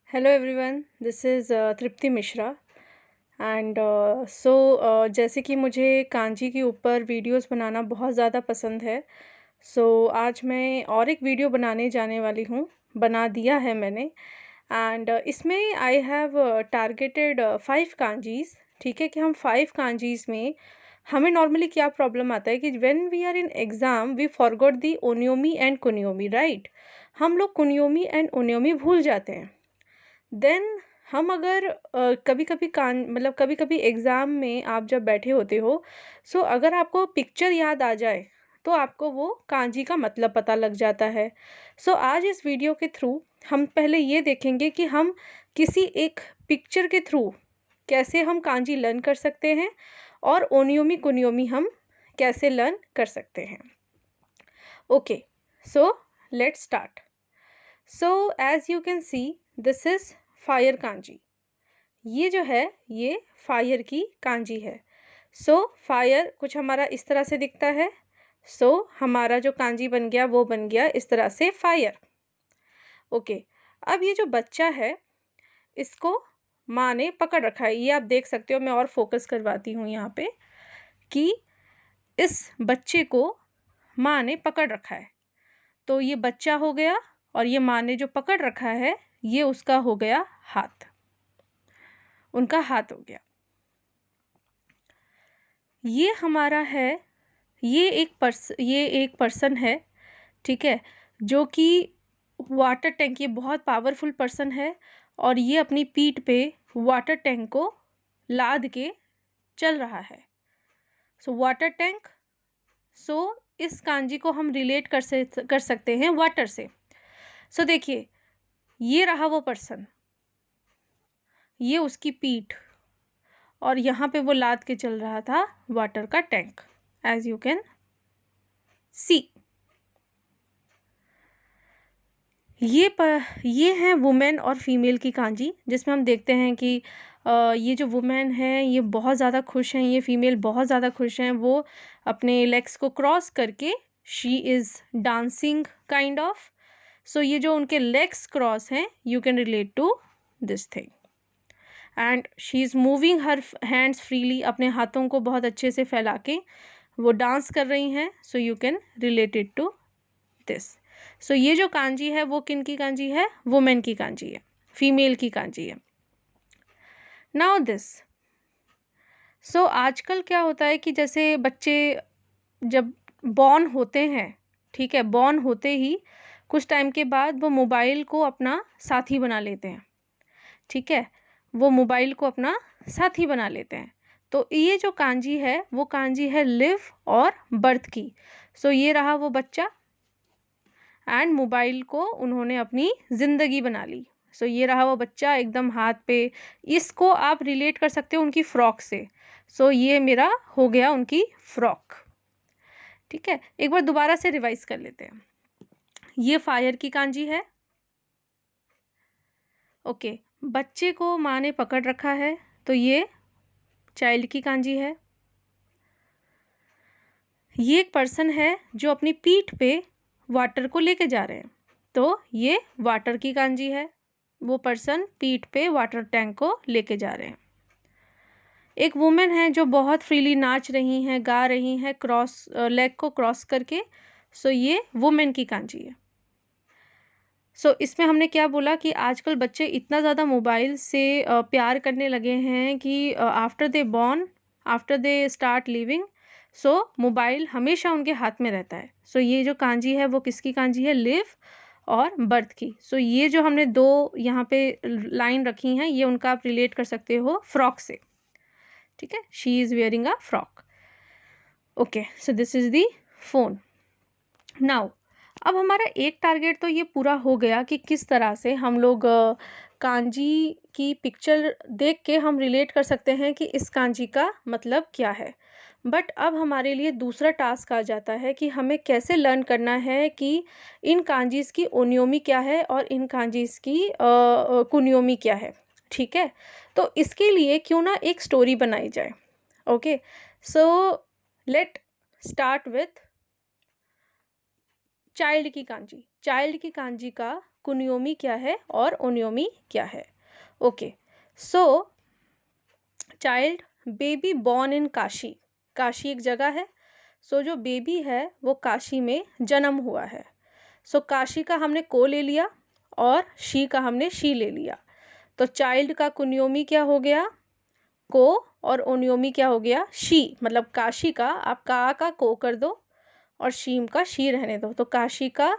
Hello everyone, this is Tripti Mishra and जैसे कि मुझे कांजी के ऊपर वीडियोस बनाना बहुत ज़्यादा पसंद है। आज मैं और एक वीडियो बनाने जाने वाली हूँ, बना दिया है मैंने। एंड इसमें आई हैव टारगेटेड 5 कांजीज़। ठीक है कि हम 5 कांजीज़ में हमें नॉर्मली क्या प्रॉब्लम आता है कि when we are in exam we forgot the onyomi and kunyomi, right? हम लोग कुनियोमी एंड ओनियोमी भूल जाते हैं। देन हम अगर कभी-कभी कभी-कभी एग्ज़ाम में आप जब बैठे होते हो, अगर आपको पिक्चर याद आ जाए, तो आपको वो कांजी का मतलब पता लग जाता है। आज इस वीडियो के थ्रू हम पहले ये देखेंगे कि हम किसी एक पिक्चर के थ्रू कैसे हम कांजी लर्न कर सकते हैं और ओनियोमी कुनियोमी हम कैसे लर्न कर सकते हैं। Okay, so let's start. As you can C, this is fire kanji. ये जो है ये फायर की कांजी है। फायर कुछ हमारा इस तरह से दिखता है। हमारा जो कांजी बन गया वो बन गया इस तरह से फायर। ओके, अब ये जो बच्चा है इसको माँ ने पकड़ रखा है, ये आप देख सकते हो। मैं और फोकस करवाती हूँ यहाँ पे कि इस बच्चे को माँ ने पकड़ रखा है। तो ये बच्चा हो गया और ये माँ ने जो पकड़ रखा है ये उसका हो गया हाथ, उनका हाथ हो गया। ये हमारा है, ये एक पर्सन है, ठीक है, जो कि वाटर टैंक, ये बहुत पावरफुल पर्सन है और ये अपनी पीठ पे वाटर टैंक को लाद के चल रहा है। Water tank. इस कांजी को हम रिलेट कर सकते हैं वाटर से। देखिए, ये रहा वो पर्सन, ये उसकी पीठ और यहाँ पे वो लाद के चल रहा था वाटर का tank, as you can see. ये है वुमेन और फीमेल की कांजी, जिसमें हम देखते हैं कि ये जो वुमेन है ये बहुत ज़्यादा खुश हैं, ये फीमेल बहुत ज़्यादा खुश हैं। वो अपने लेग्स को क्रॉस करके she is dancing kind of. ये जो उनके लेग्स क्रॉस हैं, you can relate to this thing. And she is moving her hands freely, अपने हाथों को बहुत अच्छे से फैला के वो डांस कर रही हैं। You can relate it to this. ये जो कांजी है वो किन की कांजी है? वुमेन की कांजी है, फीमेल की कांजी है। Now this. आजकल क्या होता है कि जैसे बच्चे जब बॉर्न होते हैं, ठीक है, बॉर्न होते ही कुछ टाइम के बाद वो मोबाइल को अपना साथी बना लेते हैं, ठीक है, वो मोबाइल को अपना साथी बना लेते हैं। तो ये जो कांजी है वो कांजी है लिव और बर्थ की। ये रहा वो बच्चा एंड मोबाइल को उन्होंने अपनी ज़िंदगी बना ली। ये रहा वो बच्चा एकदम हाथ पे। इसको आप रिलेट कर सकते हो उनकी फ्रॉक से। ये मेरा हो गया उनकी फ्रॉक, ठीक है। एक बार दोबारा से रिवाइज कर लेते हैं। ये फायर की कांजी है। ओके, बच्चे को माँ ने पकड़ रखा है, तो ये चाइल्ड की कांजी है। ये एक पर्सन है जो अपनी पीठ पे वाटर को लेके जा रहे हैं, तो ये वाटर की कांजी है। वो पर्सन पीठ पे वाटर टैंक को लेके जा रहे हैं। एक वुमेन है जो बहुत फ्रीली नाच रही हैं, गा रही हैं, क्रॉस लेग को क्रॉस करके। ये वुमेन की कांजी है। इसमें हमने क्या बोला कि आजकल बच्चे इतना ज़्यादा मोबाइल से प्यार करने लगे हैं कि after they born, after they start living, mobile हमेशा उनके हाथ में रहता है। ये जो कांजी है वो किसकी कांजी है? लिव और बर्थ की। ये जो हमने दो यहाँ पे लाइन रखी हैं, ये उनका आप रिलेट कर सकते हो फ्रॉक से, ठीक है। She is wearing a frock. Okay, this is the phone. Now अब हमारा एक टारगेट तो ये पूरा हो गया कि किस तरह से हम लोग कांजी की पिक्चर देख के हम रिलेट कर सकते हैं कि इस कांजी का मतलब क्या है। बट अब हमारे लिए दूसरा टास्क आ जाता है कि हमें कैसे लर्न करना है कि इन कांजीज़ की ओनियोमी क्या है और इन कांजीज़ की कुनियोमी क्या है, ठीक है। तो इसके लिए क्यों ना एक स्टोरी बनाई जाए। Okay, let start with child की कांजी। चाइल्ड की कांजी का कुनियोमी क्या है और ओनियोमी क्या है। Okay, so child baby born in Kashi, Kashi एक जगह है। सो जो बेबी है वो काशी में जन्म हुआ है। सो काशी का हमने को ले लिया और शी का हमने शी ले लिया। तो चाइल्ड का कुनियोमी क्या हो गया, को, और ओनियोमी क्या हो गया, शी। मतलब काशी का आप का को कर दो और शीम का शी रहने दो। तो काशी का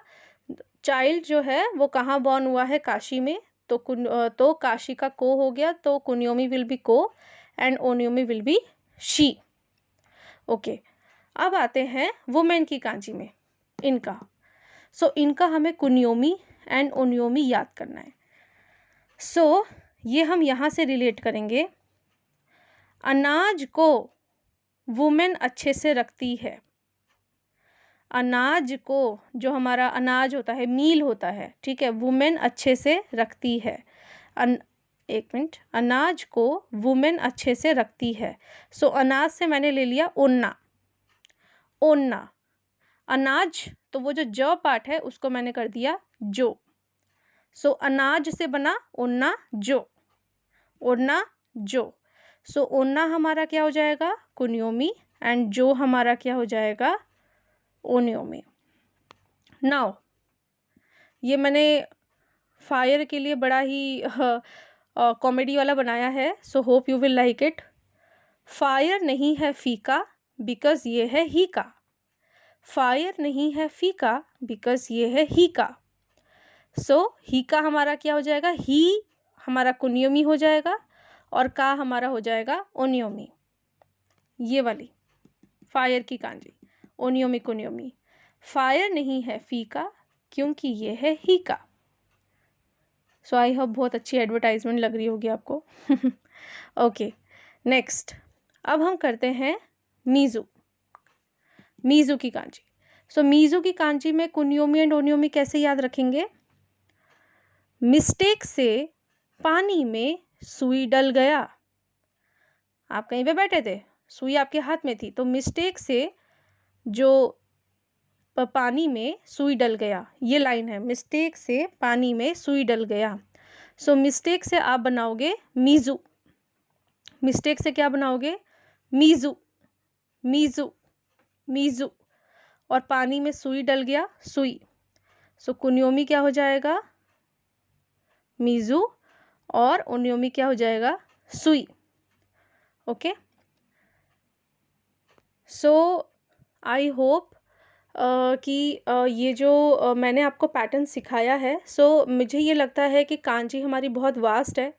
चाइल्ड जो है वो कहाँ बॉर्न हुआ है, काशी में। तो काशी का को हो गया, तो कुनियोमी विल बी को एंड ओनियोमी विल बी शी। ओके, अब आते हैं वुमेन की कांजी में, इनका। सो इनका हमें कुनियोमी एंड ओनियोमी याद करना है। सो ये हम यहाँ से रिलेट करेंगे। अनाज को वुमेन अच्छे से रखती है। अनाज को, जो हमारा अनाज होता है, मील होता है, ठीक है, वुमेन अच्छे से रखती है। एक मिनट, अनाज को वुमेन अच्छे से रखती है। सो अनाज से मैंने ले लिया ओन्ना, ओन्ना। अनाज, तो वो जो ज पार्ट है उसको मैंने कर दिया जो। सो अनाज से बना ओन्ना जो, ओन्ना जो। सो ओन्ना हमारा क्या हो जाएगा, कुनियोमी, एंड जो हमारा क्या हो जाएगा, ओनियोमी। नाउ ये मैंने फायर के लिए बड़ा ही कॉमेडी वाला बनाया है, so hope you will like it. Fire नहीं है फीका बिकॉज ये है ही का। फायर नहीं है फीका बिकॉज ये है ही का। सो ही का हमारा क्या हो जाएगा, ही हमारा कुनियोमी हो जाएगा और का हमारा हो जाएगा ओनियोमी। ये वाली फायर की कांजी, ओनियोमी कुनियोमी। फायर नहीं है फीका क्योंकि ये है ही का। सो आई होप बहुत अच्छी एडवर्टाइजमेंट लग रही होगी आपको। ओके, नेक्स्ट अब हम करते हैं मीज़ू, मीज़ू की कांजी। सो मीज़ू की कांजी में कुनियोमी एंड ओनियोमी कैसे याद रखेंगे। मिस्टेक से पानी में सुई डल गया। आप कहीं पे बैठे थे, सुई आपके हाथ में थी, तो मिस्टेक से जो पानी में सुई डल गया, ये लाइन है, मिस्टेक से पानी में सुई डल गया। सो मिस्टेक से आप बनाओगे मीज़ू, मिस्टेक से क्या बनाओगे, मीज़ू, मीज़ू, मीज़ू, और पानी में सुई डल गया, सुई। सो कुनियोमी क्या हो जाएगा, मीज़ू, और ओनियोमी क्या हो जाएगा, सुई। ओके, सो आई होप कि ये जो मैंने आपको पैटर्न सिखाया है, सो मुझे ये लगता है कि कांजी हमारी बहुत वास्ट है।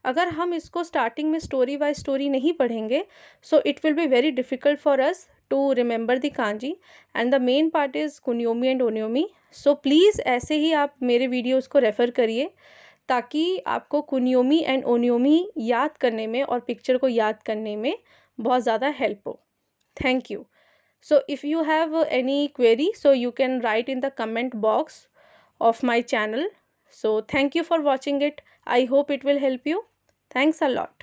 अगर हम इसको स्टार्टिंग में स्टोरी बाय स्टोरी नहीं पढ़ेंगे, so it will be very difficult for us to remember the kanji, and the main part is kunyomi and onyomi. So please ऐसे ही आप मेरे वीडियोज़ को रेफ़र करिए ताकि आपको कुनियोमी एंड ओनियोमी याद करने में और पिक्चर को याद करने में बहुत ज़्यादा हेल्प हो। Thank you. So if you have any query, so you can write in the comment box of my channel. So thank you for watching it. I hope it will help you. Thanks a lot.